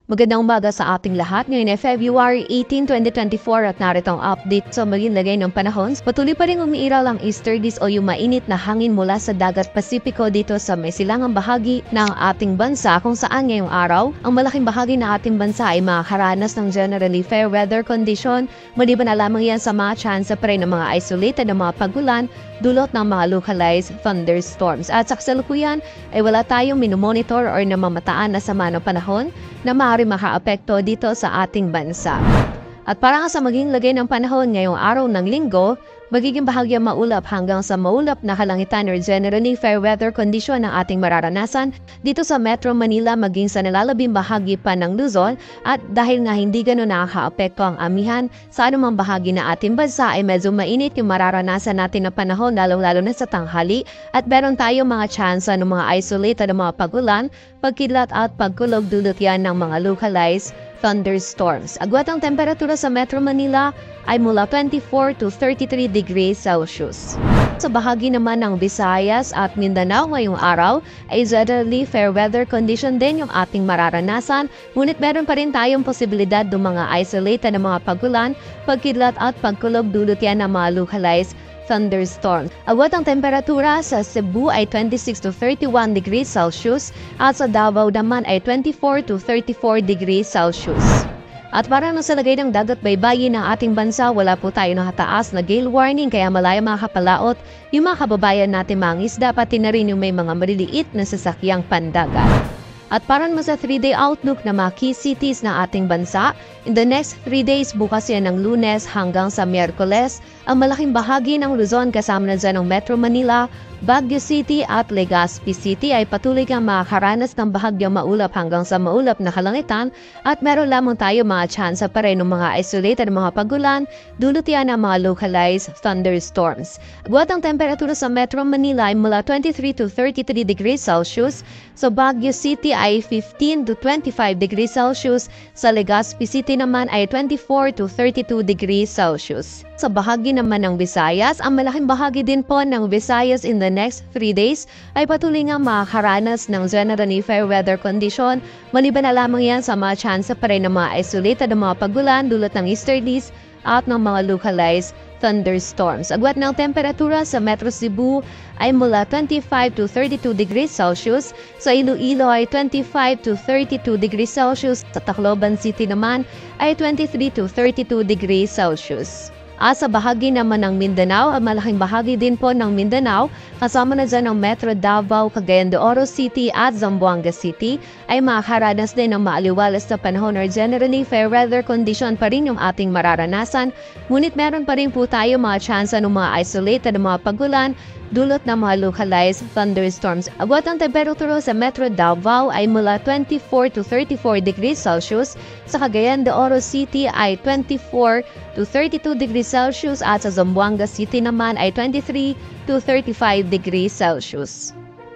Magandang umaga sa ating lahat. Ngayon ay February 18, 2024 at narito ang update sa maging lagay ng panahon. Patuloy pa rin umiiral ang easterlies o yung mainit na hangin mula sa dagat Pasipiko dito sa may silangang bahagi ng ating bansa kung saan ngayong araw, ang malaking bahagi ng ating bansa ay makakaranas ng generally fair weather condition. Maliban na lamang yan sa mga chance pa rin ng mga isolated na mga pagulan dulot ng mga localized thunderstorms. At sa kasalukuyan ay wala tayong minomonitor or namamataan na sama ng panahon na maaari makaapekto dito sa ating bansa. At para sa maging lagay ng panahon ngayong araw ng linggo, magiging bahagya maulap hanggang sa maulap na kalangitan or generally fair weather condition ang ating mararanasan dito sa Metro Manila maging sa nalalabing bahagi pa ng Luzon. At dahil nga hindi gano'n nakakaapekto ang amihan sa anumang bahagi na ating bansa ay medyo mainit yung mararanasan natin na panahon lalong-lalo na sa tanghali at meron tayong mga chance ng mga isolated na mga pagulan, pagkidlat at pagkulog dulot yan ng mga localized thunderstorms. Agwat ang temperatura sa Metro Manila ay mula 24 to 33 degrees Celsius. Sa bahagi naman ng Visayas at Mindanao ngayong araw ay generally fair weather condition din yung ating mararanasan, ngunit meron pa rin tayong posibilidad ng mga isolated na mga pagulan, pagkidlat at pagkulog dulot yan ng mga localized thunderstorm. Agwat ang temperatura sa Cebu ay 26 to 31 degrees Celsius at sa Davao naman ay 24 to 34 degrees Celsius. At para sa lagay ng dagat baybayin ng ating bansa, wala po tayo nakataas na gale warning kaya malaya makakapalaot yung mga kababayan natin mga isda pati na rin yung may mga maliliit na sasakyang pandagat. At para naman sa 3-day outlook na mga key cities ng ating bansa, in the next 3 days bukas yan ng Lunes hanggang sa Miyerkules, ang malaking bahagi ng Luzon kasama na dyan ng Metro Manila, Baguio City at Legazpi City ay patuloy kang makakaranas ng bahagyang maulap hanggang sa maulap na kalangitan at meron lamang tayo mga chance pa rin ng mga isolated mga pagulan, dulot yan ng mga localized thunderstorms. Agwat ang temperatura sa Metro Manila ay mula 23 to 33 degrees Celsius, sa Baguio City ay 15 to 25 degrees Celsius, sa Legazpi City naman ay 24 to 32 degrees Celsius. Sa bahagi naman ng Visayas, ang malaking bahagi din po ng Visayas in the next 3 days ay patuloy nga makakaranas ng generally fair weather condition. Maliban na lamang yan sa mga chance pa rin ng mga isolated na mga pagulan dulot ng easterlies at ng mga localized thunderstorms. Agwat ng temperatura sa Metro Cebu ay mula 25 to 32 degrees Celsius, sa Iloilo ay 25 to 32 degrees Celsius, sa Tacloban City naman ay 23 to 32 degrees Celsius. Sa bahagi naman ng Mindanao, ang malaking bahagi din po ng Mindanao, kasama na dyan ng Metro Davao, Cagayan de Oro City at Zamboanga City, ay makakaranas din ng maaliwalas na panahon or generally fair weather condition pa rin yung ating mararanasan. Ngunit meron pa rin po tayo mga chance ng mga isolated na mga pagulan, dulot ng mga localized thunderstorms. Agwat ang temperatura sa Metro Davao ay mula 24 to 34 degrees Celsius, sa Cagayan de Oro City ay 24 to 32 degrees Celsius at sa Zamboanga City naman ay 23 to 35 degrees Celsius.